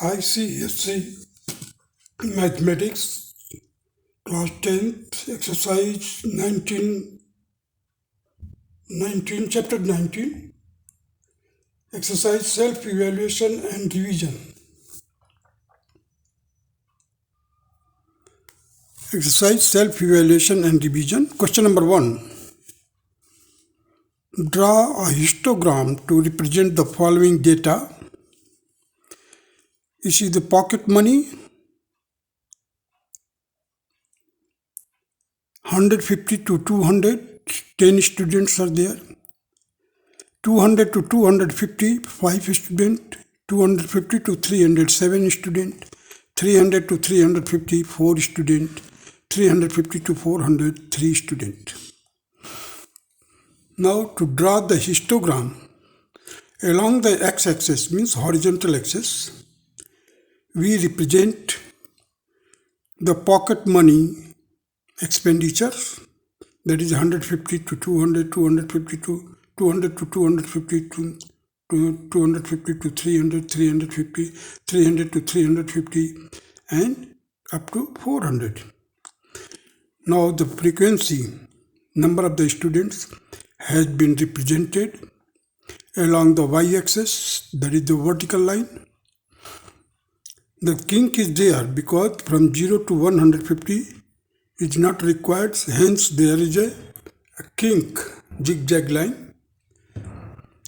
ICSE Mathematics Class 10th Exercise 19, Chapter 19 Exercise Self-Evaluation and Revision. Exercise Self-Evaluation and Revision. Question number 1. Draw a histogram to represent the following data. This is the pocket money, 150 to 200, 10 students are there. 200 to 250, 5 students. 250 to 300, 7 students. 300 to 350, 4 students. 350 to 400, 3 students. Now to draw the histogram along the x-axis, means horizontal axis, we represent the pocket money expenditure, that is 150 to 200, 250 to 200 to 250 to 250 to 300, 350, 300 to 350 and up to 400. Now the frequency, number of the students has been represented along the y-axis, that is the vertical line. The kink is there because from 0 to 150 is not required, hence there is a kink, zigzag line,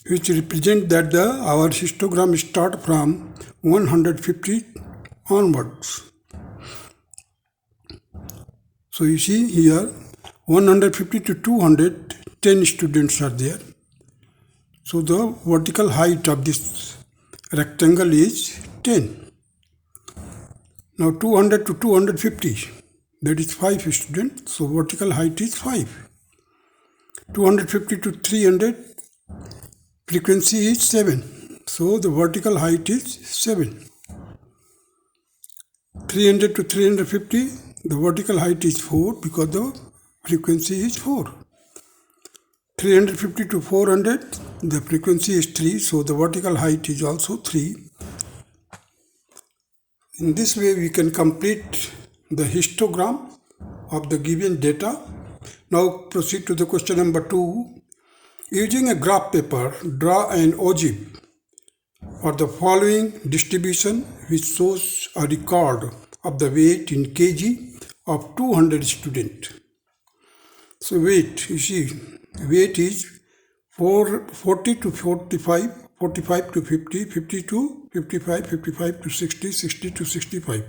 which represent that our histogram start from 150 onwards. So you see here 150 to 200, 10 students are there. So the vertical height of this rectangle is 10. Now 200 to 250, that is 5 students, so vertical height is 5. 250 to 300, frequency is 7, so the vertical height is 7. 300 to 350, the vertical height is 4 because the frequency is 4. 350 to 400, the frequency is 3, so the vertical height is also 3. In this way, we can complete the histogram of the given data. Now proceed to the question number 2. Using a graph paper, draw an ogive for the following distribution which shows a record of the weight in kg of 200 students. So weight, you see, weight is 40 to 45, 45 to 50, 50 to 55, 55 to 60, 60 to 65,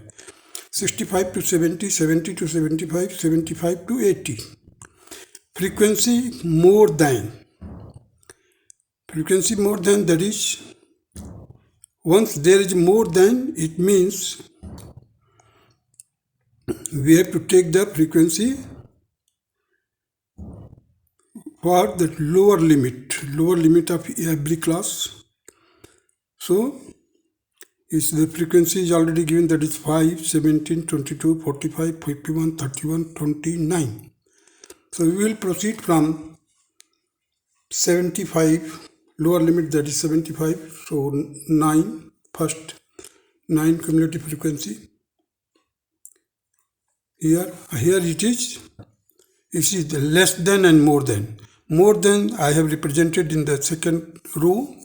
65 to 70, 70 to 75, 75 to 80. Frequency more than, that is, once there is more than, it means we have to take the frequency for the lower limit of every class. So is the frequency is already given, that is 5, 17, 22, 45, 51, 31, 29. So we will proceed from 75, lower limit, that is 75. So 9, first 9 cumulative frequency. Here it is. You see the less than and more than. More than I have represented in the second row,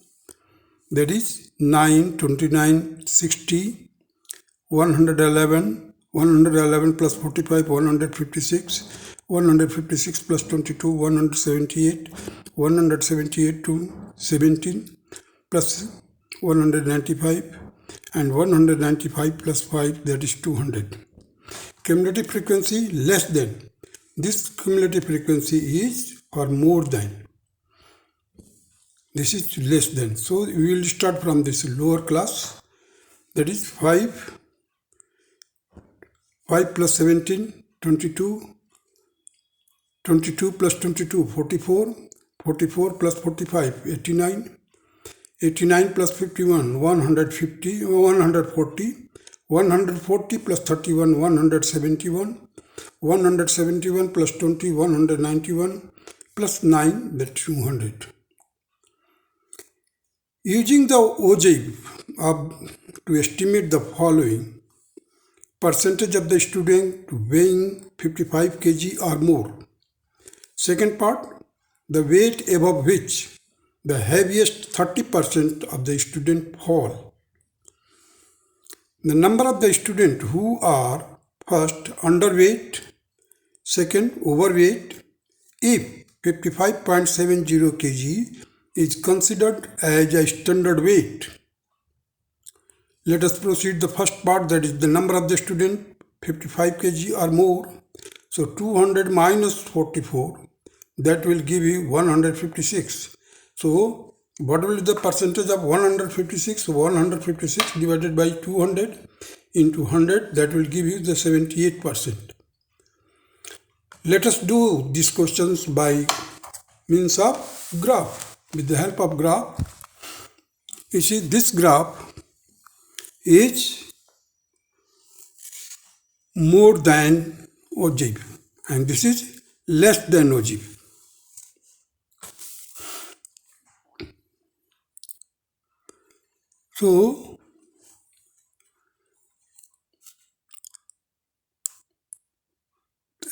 that is 9, 29, 60, 111, 111 plus 45, 156, 156 plus 22, 178, 178 to 17 plus 195 and 195 plus 5, that is 200. Cumulative frequency less than. This cumulative frequency is for more than. This is less than. So we will start from this lower class, that is 5 plus 17, 22, 22 plus 22, 44, 44 plus 45, 89, 89 plus 51, 150, 140, 140 plus 31, 171, 171 plus 20, 191, plus 9, that's 200. Using the ogive to estimate the following: percentage of the student weighing 55 kg or more. Second part, the weight above which the heaviest 30% of the student fall. The number of the students who are first underweight, second overweight, if 55.70 kg is considered as a standard weight. Let us proceed the first part, that is the number of the student 55 kg or more. So 200 minus 44, that will give you 156. So what will be the percentage of 156? 156 divided by 200 into 100, that will give you the 78%. Let us do these questions by means of graph. With the help of graph, you see this graph is more than ogive and this is less than ogive. So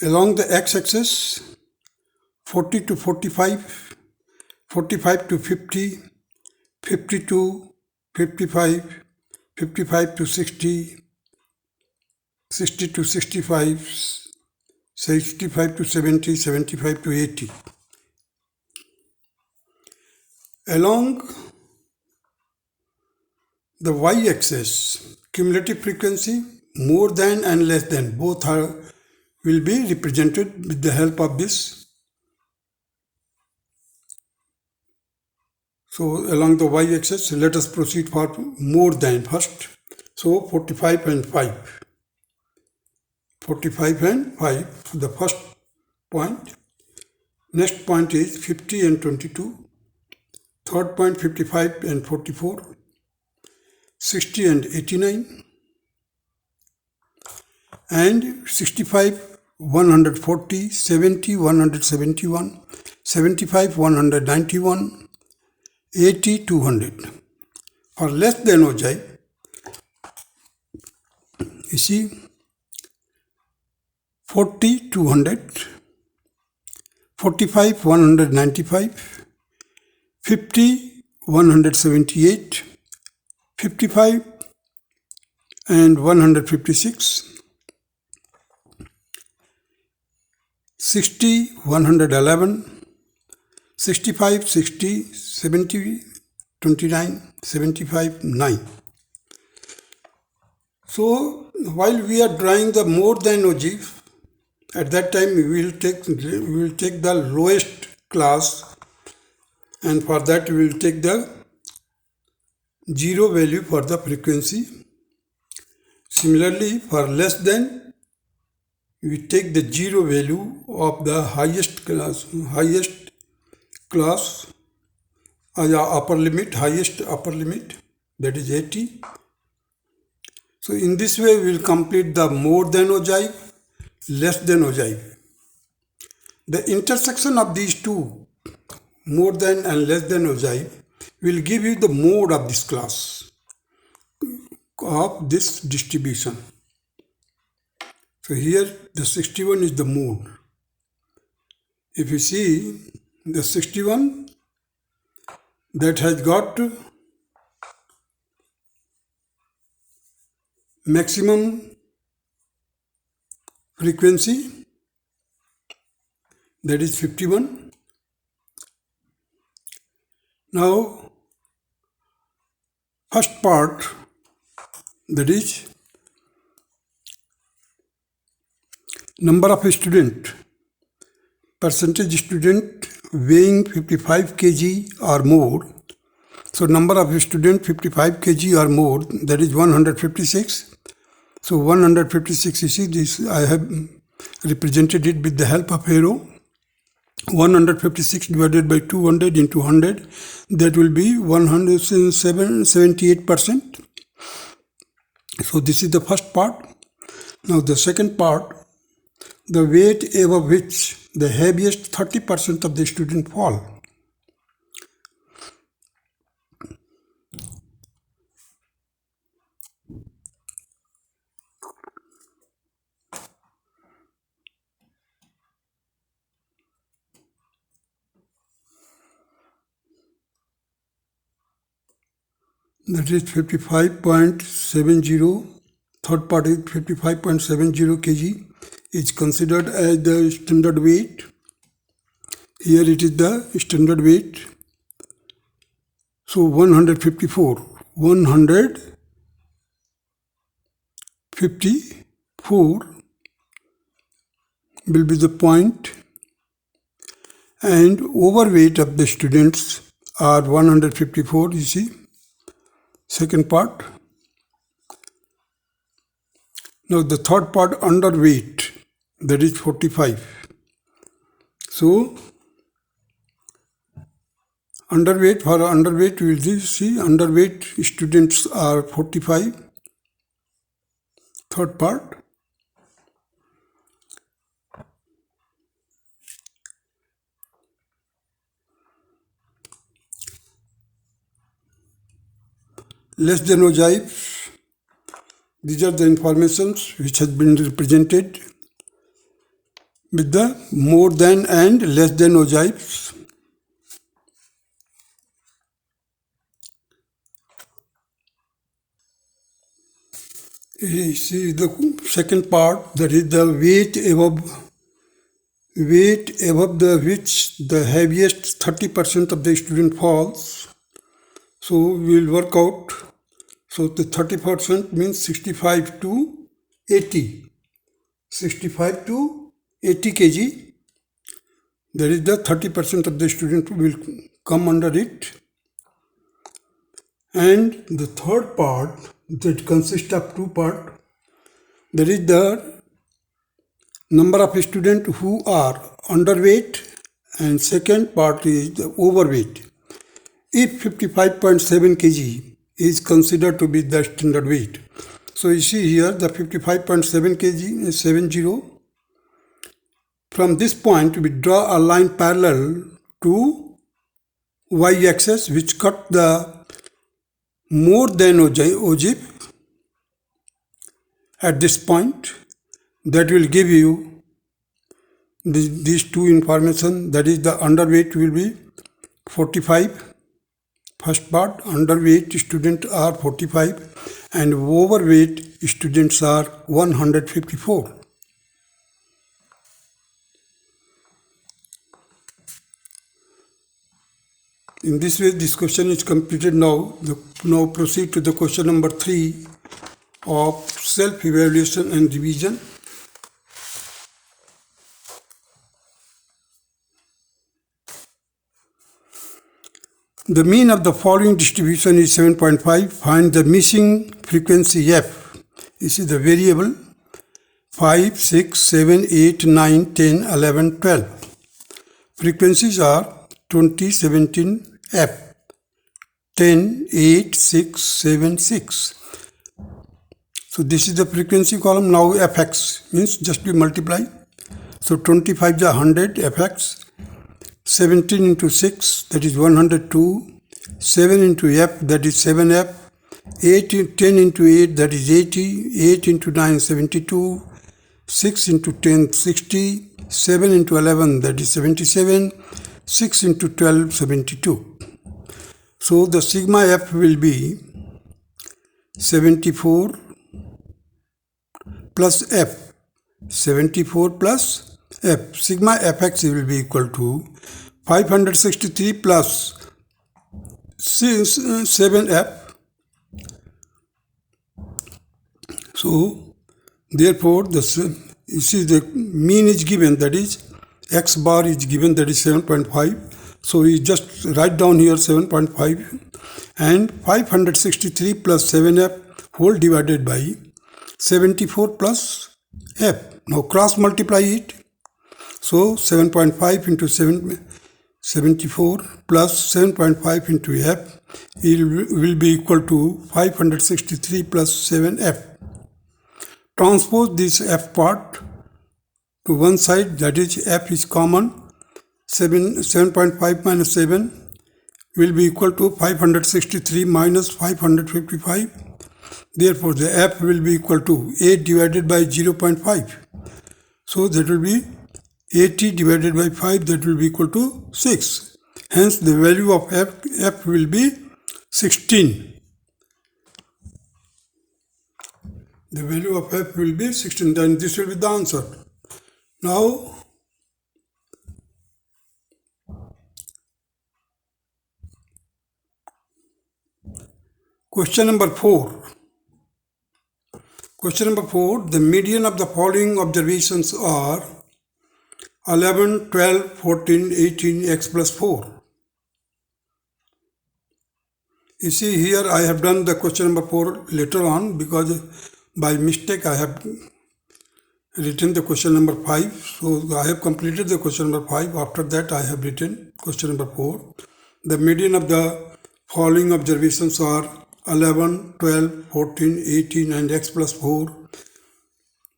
along the x-axis 40 to 45, 45 to 50, 50 to 55, 55 to 60, 60 to 65, 65 to 70, 75 to 80. Along the y-axis, cumulative frequency, more than and less than, both will be represented with the help of this. So along the y-axis, let us proceed for more than first. So 45 and 5. 45 and 5, the first point. Next point is 50 and 22. Third point 55 and 44. 60 and 89. And 65, 140, 70, 171, 75, 191, 80, 200. For less than ogive, you see 40, 200, 45, 195, 50, 178, 55 and 156, 60, 111, 65, 60, 70, 29, 75, 9. So while we are drawing the more than ogive, at that time we will take the lowest class, and for that we will take the 0 value for the frequency. Similarly, for less than, we take the 0 value of the highest class upper limit, highest upper limit, that is 80. So in this way we will complete the more than ogive, less than ogive. The intersection of these two, more than and less than ogive, will give you the mode of this class, of this distribution. So here the 61 is the mode. If you see the 61, that has got maximum frequency, that is 51. Now first part, that is number of student, percentage student weighing 55 kg or more. So number of student 55 kg or more, that is 156. So 156, you see this, I have represented it with the help of arrow. 156 divided by 200 into 100, that will be 178%. So this is the first part. Now the second part, the weight above which the heaviest 30% of the student fall. that is 55.70. Third part is 55.70 kg is considered as the standard weight. Here it is the standard weight. So 154 will be the point, and overweight of the students are 154, you see, second part. Now the third part, underweight, that is 45. So underweight, for underweight we will see underweight students are 45, third part. Less than ojibes, these are the informations which has been represented with the more than and less than ojibes. You see the second part, that is the weight above the which the heaviest 30% of the student falls. So we will work out. So the 30% means 65 to 80. 65 to 80 kg. That is the 30% of the student will come under it. And the third part, that consists of two parts, that is the number of students who are underweight, and second part is the overweight. If 55.7 kg is considered to be the standard weight. So you see here the 55.7 kg is 70. From this point we draw a line parallel to y-axis which cut the more than ogive at this point. That will give you these two information, that is the underweight will be 45. First part, underweight students are 45 and overweight students are 154. In this way, this question is completed now. Now proceed to the question number 3 of self-evaluation and revision. The mean of the following distribution is 7.5. Find the missing frequency f. You see the variable 5, 6, 7, 8, 9, 10, 11, 12. Frequencies are 20, 17, f, 10, 8, 6, 7, 6. So this is the frequency column. Now fx means just we multiply. So 25 is 100 fx. 17 into 6, that is 102. 7 into f, that is 7f. 10 into 8, that is 80. 8 into 9, 72. 6 into 10, 60. 7 into 11, that is 77. 6 into 12, 72. So the sigma f will be 74 plus f. 74 plus f. Sigma fx will be equal to 563 plus 7f. So therefore you see the mean is given, that is x bar is given, that is 7.5. So we just write down here 7.5 and 563 plus 7f whole divided by 74 plus f. Now cross multiply it. So 7.5 into 74 plus 7.5 into f will be equal to 563 plus 7f. Transpose this f part to one side, that is f is common. 7.5 minus 7 will be equal to 563 minus 555. Therefore the f will be equal to 8 divided by 0.5. So that will be 80 divided by 5, that will be equal to 6. Hence the value of f will be 16. The value of f will be 16. Then this will be the answer. Now, question number 4. Question number 4. The median of the following observations are 11, 12, 14, 18, x plus 4. You see here I have done the question number 4 later on because by mistake I have written the question number 5. So I have completed the question number 5. After that I have written question number 4. The median of the following observations are 11, 12, 14, 18 and x plus 4,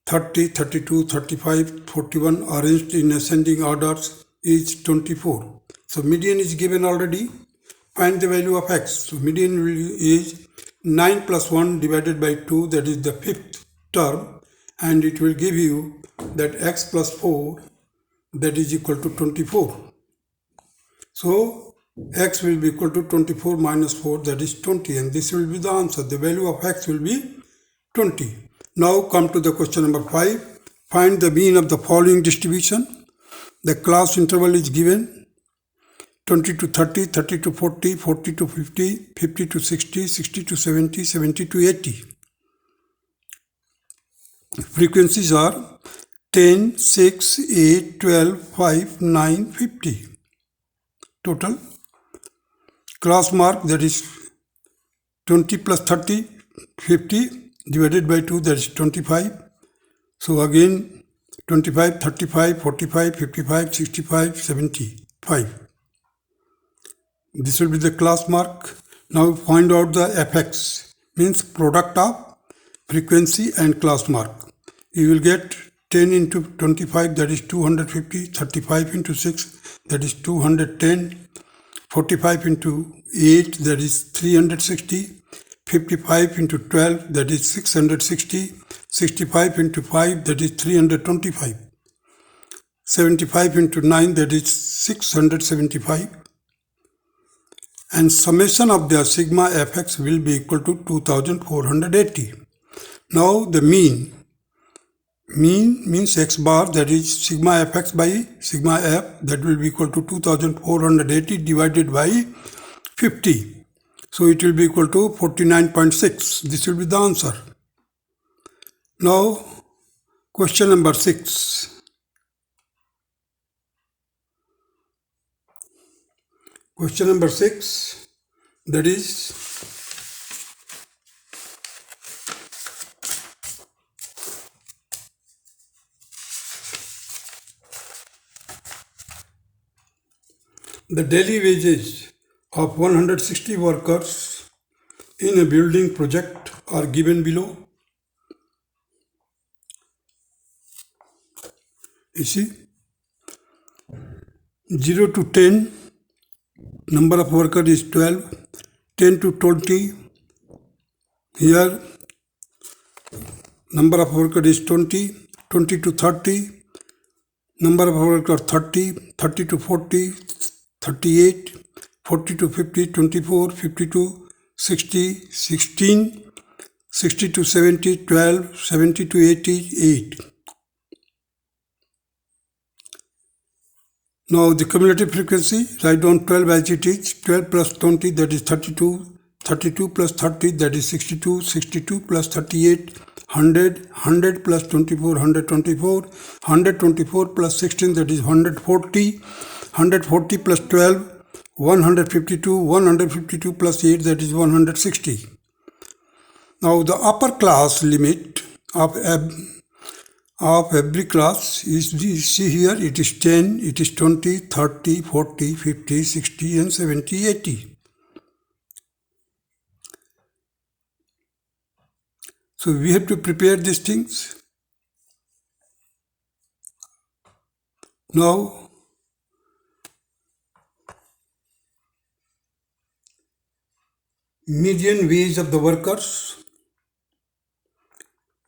30, 32, 35, 41 arranged in ascending orders is 24. So median is given already. Find the value of x. So median is 9 plus 1 divided by 2, that is the fifth term, and it will give you that x plus 4, that is equal to 24. So x will be equal to 24 minus 4, that is 20, and this will be the answer. The value of x will be 20. Now come to the question number 5. Find the mean of the following distribution. The class interval is given 20 to 30, 30 to 40, 40 to 50, 50 to 60, 60 to 70, 70 to 80. Frequencies are 10, 6, 8, 12, 5, 9, 50. Total class mark, that is 20 plus 30, 50 divided by 2, that is 25. So again 25, 35, 45, 55, 65, 75. This will be the class mark. Now find out the fx, means product of frequency and class mark. You will get 10 into 25, that is 250, 35 into 6, that is 210, 45 into 8, that is 360, 55 into 12, that is 660, 65 into 5, that is 325, 75 into 9, that is 675. And summation of their sigma fx will be equal to 2480. Now the mean means x bar, that is sigma fx by sigma f, that will be equal to 2480 divided by 50. So it will be equal to 49.6. This will be the answer. Now question number 6. Question number 6, that is the daily wages of 160 workers in a building project are given below. You see, 0 to 10, number of workers is 12, 10 to 20, here number of workers is 20, 20 to 30, number of workers 30, 30 to 40, 38, 40 to 50, 24, 50 to 60, 16, 60 to 70, 12, 70 to 80, 8. Now the cumulative frequency, write down 12 as it is. 12 plus 20, that is 32. 32 plus 30, that is 62. 62 plus 38, 100. 100 plus 24, 124. 124 plus 16, that is 140. 140 plus 12, 152. 152 plus 8, that is 160. Now the upper class limit of every class is, see here, it is 10, it is 20, 30, 40, 50, 60 and 70, 80. So we have to prepare these things. Now median wage of the workers,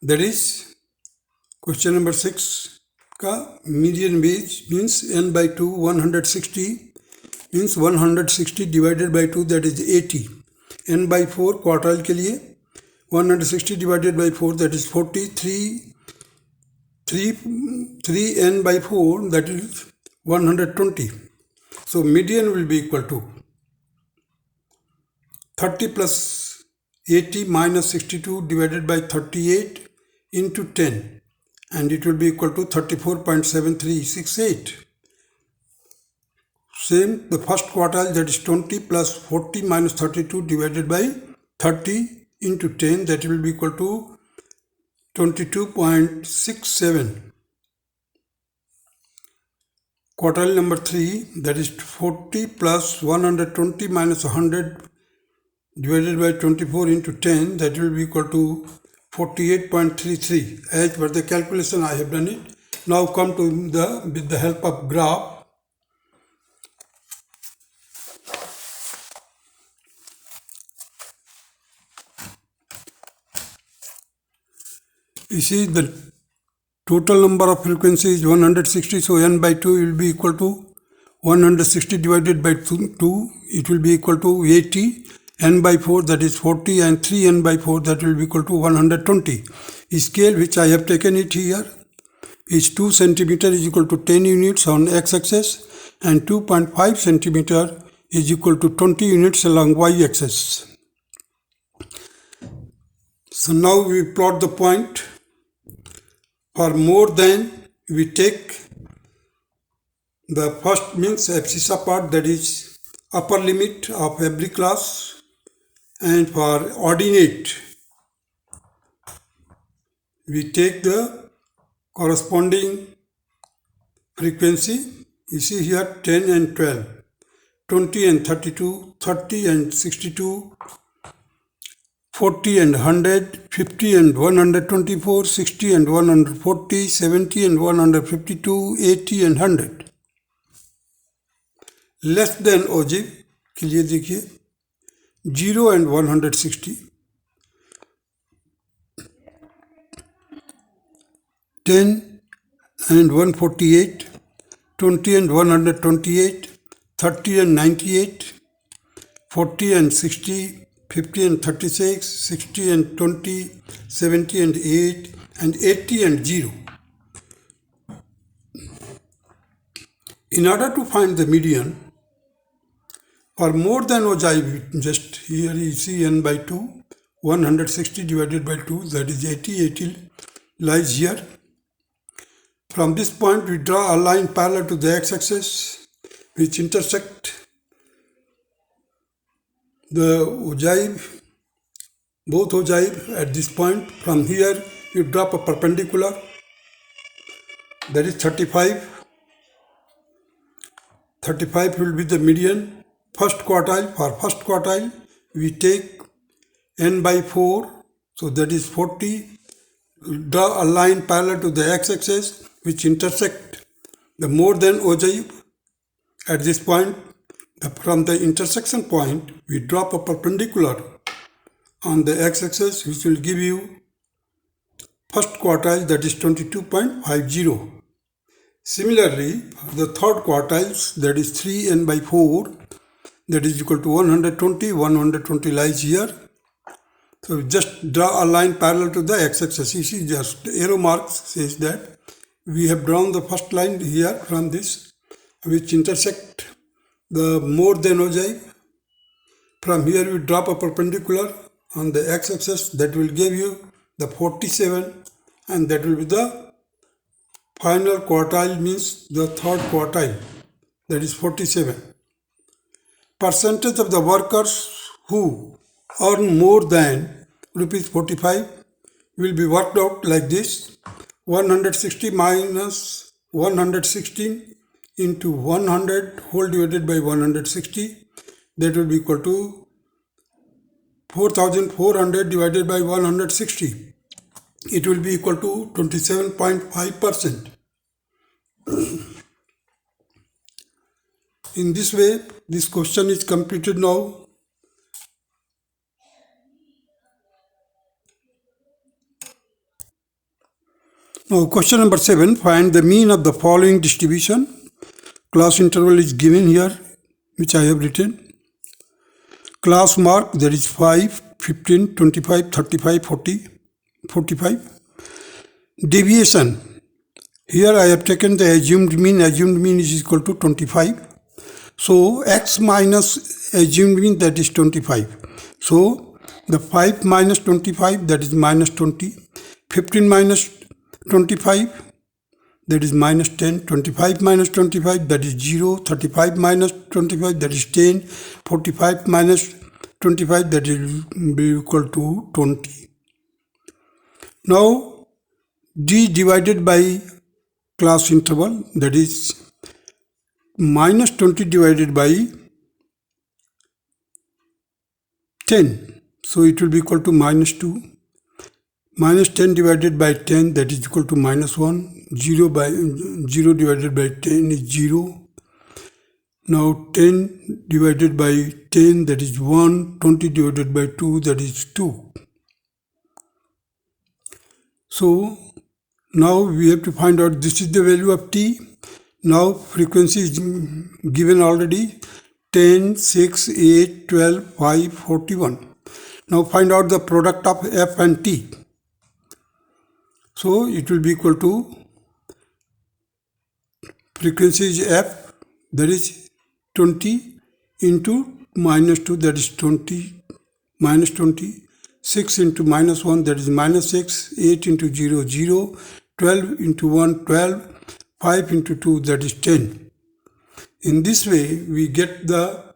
that is question number 6 का median wage means n by 2, 160 means 160 divided by 2, that is 80. n by 4 quartile के लिए 160 divided by 4, that is 43. 3n by 4, that is 120. So median will be equal to 30 plus 80 minus 62 divided by 38 into 10, and it will be equal to 34.7368. Same, the first quartile, that is 20 plus 40 minus 32 divided by 30 into 10, that will be equal to 22.67. Quartile number 3, that is 40 plus 120 minus 100 divided by 24 into 10, that will be equal to 48.33. As per the calculation, I have done it. Now come to with the help of graph. You see the total number of frequency is 160, so n by 2 will be equal to 160 divided by 2, it will be equal to 80, n by 4, that is 40, and 3n by 4, that will be equal to 120. Scale which I have taken it here is 2 centimeter is equal to 10 units on x-axis, and 2.5 centimeter is equal to 20 units along y-axis. So now we plot the point. For more than, we take the first means abscissa part, that is upper limit of every class, and for ordinate we take the corresponding frequency. You see here 10 and 12, 20 and 32, 30 and 62, 40 and 100, 50 and 124, 60 and 140, 70 and 152, 80 and 100. Less than ogive के लिए देखिए 0 and 160, 10 and 148, 20 and 128, 30 and 98, 40 and 60, 50 and 36, 60 and 20, 70 and 8, and 80 and 0. In order to find the median, for more than ogive, just here you see n by 2, 160 divided by 2, that is 80, 80 lies here. From this point we draw a line parallel to the x-axis which intersect the ogive, both ogive at this point. From here you drop a perpendicular, that is 35. 35 will be the median. First quartile, for first quartile we take n by 4, so that is 40. Draw a line parallel to the x-axis which intersect the more than ogive at this point. From the intersection point we drop a perpendicular on the x-axis which will give you first quartile, that is 22.50. Similarly, the third quartiles, that is 3n by 4, that is equal to 120. 120 lies here. So just draw a line parallel to the x-axis. You see, just arrow marks says that we have drawn the first line here from this which intersect the more than ogive. From here we drop a perpendicular on the x-axis, that will give you the 47, and that will be the final quartile, means the third quartile, that is 47. Percentage of the workers who earn more than rupees 45 will be worked out like this: 160 minus 116 into 100 whole divided by 160, that will be equal to 4,400 divided by 160. It will be equal to 27.5%. In this way, this question is completed now. Now, question number 7, find the mean of the following distribution. Class interval is given here, which I have written. Class mark, there is 5, 15, 25, 35, 40, 45. Deviation. Here I have taken the assumed mean. Assumed mean is equal to 25. So x minus assumed mean, that is 25. So the 5 minus 25, that is minus 20. 15 minus 25, that is minus 10. 25 minus 25, that is 0. 35 minus 25, that is 10. 45 minus 25, that is be equal to 20. Now d divided by class interval, that is minus 20 divided by 10. So it will be equal to minus 2. Minus 10 divided by 10, that is equal to minus 1. 0 divided by 10 is 0. Now 10 divided by 10, that is 1. 20 divided by 2, that is 2. So now we have to find out, this is the value of t. Now frequency is given already, 10, 6, 8, 12, 5, 41. Now find out the product of f and t. So it will be equal to, frequency is f, that is 20 into minus 2, that is 20, minus 20. 6 into minus 1, that is minus 6. 8 into 0, 0. 12 into 1, 12. 5 into 2, that is 10. In this way, we get the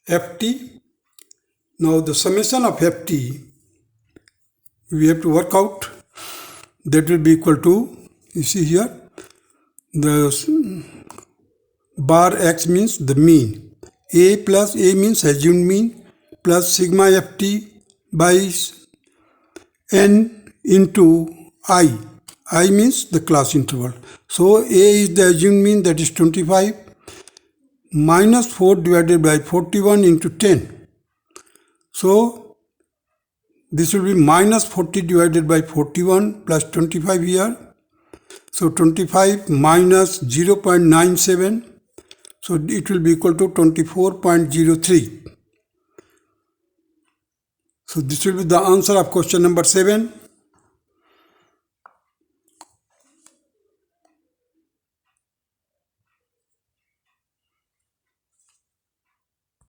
ft. Now the summation of ft, we have to work out. That will be equal to, you see here, the bar x means the mean. A plus A means assumed mean, plus sigma ft by n into I. I means the class interval. So A is the assumed mean, that is 25, minus 4 divided by 41 into 10. So this will be minus 40 divided by 41 plus 25 here. So 25 minus 0.97. So it will be equal to 24.03. So this will be the answer of question number 7.